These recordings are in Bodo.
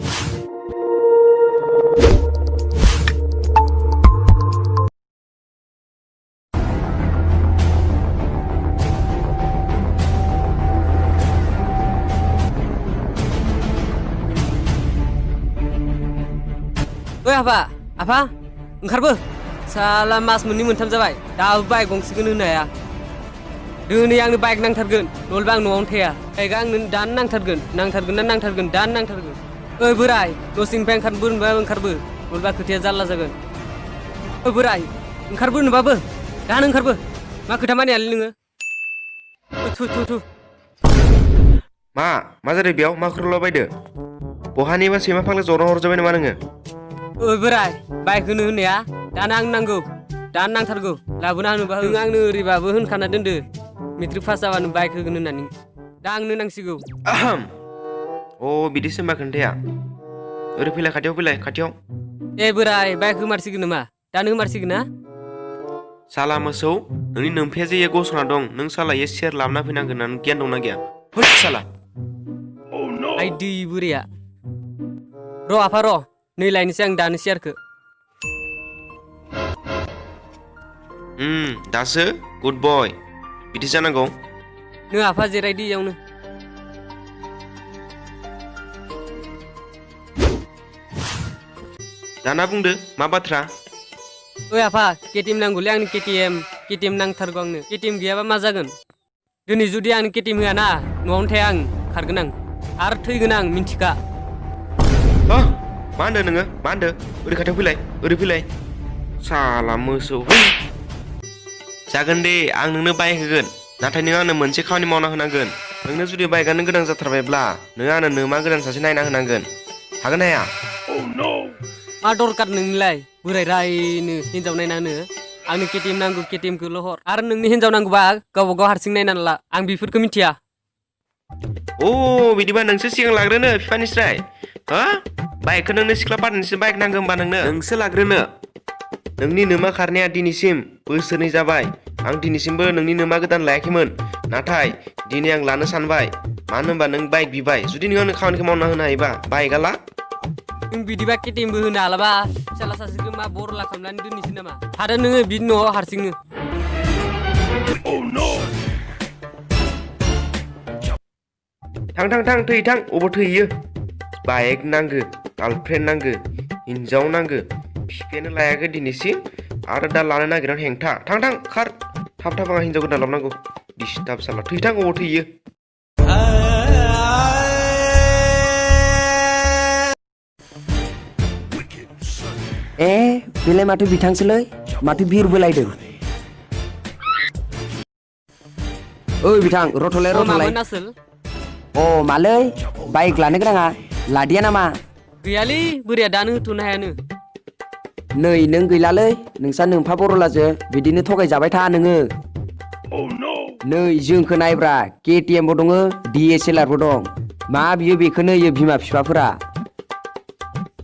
Oi apa? Oंखारबो साला मास मोननै मोनथाम जाबाय दाबो बाइक गंसेखौनो होनो हाया दिनै आंनो बाइक नांथारगोन नङाबा आं न'आवनो थाया बाइकआ आंनो दानो नांथारगोन दानो नांथारगोन ओइ बोराय न' सिंनिफ्राय ओंखारबो होनबाबो ओंखारबो नङाबा खोथाया जारला जागोन ओइ बोराय ओंखारबो होनबाबो दानो ओंखारबो मा खोथा मानियालै नोङो थु मा जादों बेयाव मा खरला बायदो बहानिबा सैमा फाग्ला जरा हरजाबाय नामा नोङो ओइ बोराय बाइक होनो होननाया दानो आंनो नांगौ दानो नांथारगौ लाबोना होनोबा नों आंनो ओरैबाबो होनखाना दोनदो मेट्रिक पास जाबानो बाइक होगोन होननानै दा आंनो नांसिगौ बिदिसो होनबा खोन्थाया ओरै फैलाय खाथियाव ए बोराय बाइक होमारसिगोन नामा दानो होमारसिगोन ना साला मोसौ नोंनि नोमफाया जे गसंना दं नों साला सेर लाबोना फैनांगोन होननानै गियान दंना गैया होद साला आइ दै बोराया र' आफा र' नै लायनोसै आं दानो सियारखौ दासो गुड बय बिदि जानांगौ नों आफा जिरायदो इयावनो दाना बुंदो मा बाथ्रा ओइ आफा केटिएम नांगौलै आंनो केटिएम नांथारगौ आंनो केटिएम गैयाबा मा जागोन दिनै जुदि आंनो केटिएम होआ ना न'आवनो थाया आं खारगोन आं आरो थैगोन आं मिन्थिखा मा होनदों नोङो मा होनदों ओरै खाथियाव फैलाय साला मोसौ जागोन दे आं नोंनो बाइक होगोन नाथाय नों आंनो मोनसे खामानि मावना होनांगोन नोंनो जुदि बाइकआनो गोनां जाथारबायब्ला नों आंनो नोमा गोदान सासे नायना होनांगोन हागोन ना हाया मा दरकार नोंनिलाय बोराय रायनो हिनजाव नायना होनो आंनो केटिएम नांगौ केटिएमखौल' हर आरो नोंनि हिनजाव नांगौबा गावबा गाव हारसिं नायनानै ला आं बेफोरखौ मिथिया बिदिबा नोंसो सिगां लाग्रोनो बिफानिस्राय हा बाइकखौ नोंनो सिख्ला पार्टिनिसो बाइक नांगौ होनबा नोंसो लाग्रोनो नोंनि नोमा खारनाया दिनैसिम बोसोरनै जाबाय आं दिनैसिमबो नोंनि नोमा गोदान लायाखैमोन नाथाय दिनै आं लानो सानबाय मानो होनबा नों बाइक बिबाय जुदि नों आंनो खामानिखौ मावना होनो हायोबा बाइकआ ला नों बिदिबा केटिएमबो होनो हालाबा फिसाला सासेखौ मा बरला खालामनानै दोननोसै नामा थादो नोङो बिनि न'आव हारसिंनो थां अबाव थैयो बाइक नांगो गार्लफ्रेन्ड नांगो हिनजाव नांगो बिफायानो लायाखै दिनैसिम आरो दा लानो नागिरनानै हेंथा थां खार थाब आंहा हिनजाव गोदान लाबोनांगौ डिस्टार्ब साला थैथां अबाव थैयो बेलाय माथो बिथांसोलै माथो बिरबोलायदों ओइ बिथां रथ'लाय मालै बाइक लानो गोनाङा लादिया नामा गैयालै बोराया दानो होथ'नो हायानो नै नों गैलालै नोंसा नोमफा बरलाजो बिदिनो थगायजाबाय था नोङो नै जोंखौ नायब्रा केटिएमबो दङ DSLRबो दं मा बियो बेखौनो होयो बिमा बिफाफोरा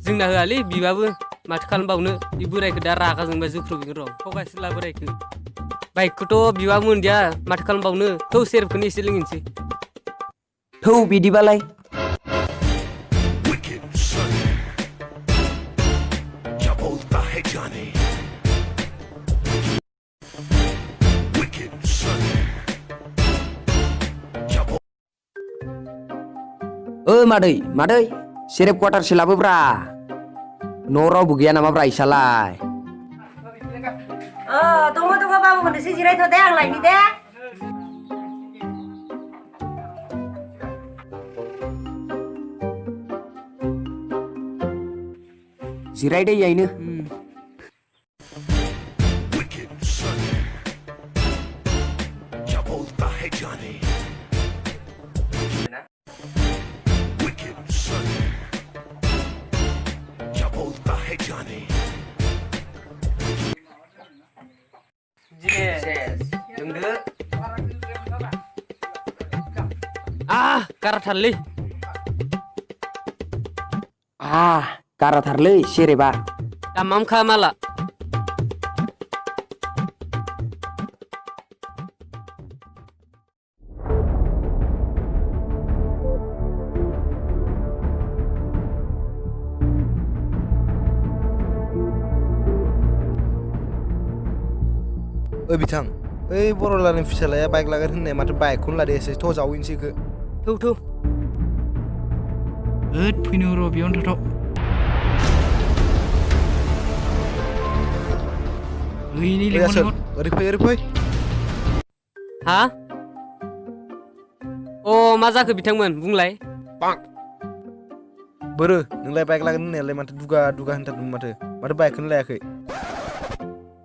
जोंना होआलै बिबाबो माथो खालामबावनो बे बोरायखौ दा रागा जोंबा जोख्रुबगोन र' थगायसोला बोरायखौ बाइकखौथ' बिबाबो मोनदिया माथो खालामबावनो थौ सेरेपखौनो एसे लोंनोसै थौ बिदिबालाय मादै सेरेप क्वार्टारसो लाबोब्रा न' रावबो गैया नामाब्रा इसालाय दङ बाबु मोननोसै जिरायथ' दे आं लायनि दे जिरायदो यायनो गाराथारलै गाराथारलै सेरेबा दामामखा माला ओइ बिथां ओइ बर'लानि फिसालाया बाइक लागोन होननाय माथो बाइकखौनो लादो एसे थ' जावहैनोसै इखो थौ होद फैनो र' बेयावनो थाथ' ओइ नै ओइ आसोल ओरै फै हा अ मा जाखो बिथांमोन बुंलाय बोरो नोंलाय बाइक लागोन होननायालाय माथो दुगा होनथारदोंमोन माथो बाइकखौनो लायाखै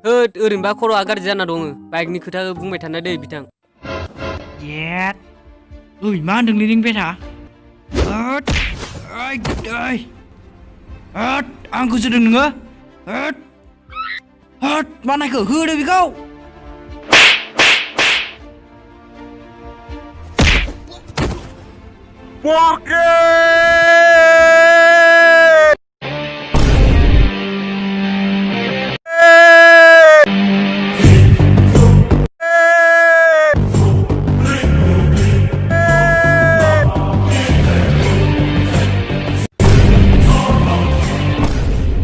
होद ओरैनोबा खर'आ गाज्रि जाना दङ बाइकनि खोथा बुंबाय थाना दै बिथां येट ओइ मा होनदोंलै नों बेटा होद होद आंखौ जोदों नोङो होद मा नायखो होदो बेखौ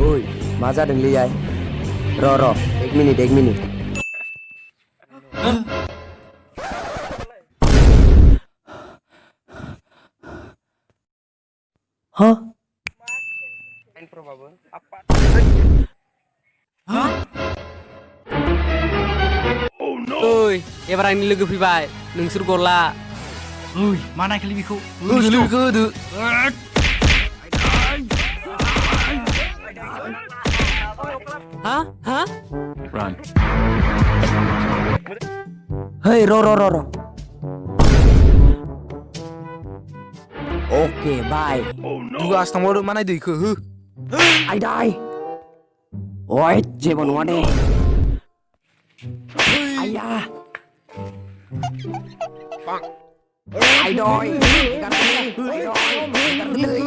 ओइ मा जादोंलै आइ र' एक मिनिट हा ओइ एबार आंनि लोगो फैबाय नोंसोर गला ओइ मा नायखोलै बेखौ होदोलै बेखौ होदो हा Hei, ro. Oke, bye. दुगा आसथामावदो मा नायदो इखो हो Aidai. Oi, जेबो नङा दे. Aida. Aidoi. Aidoi.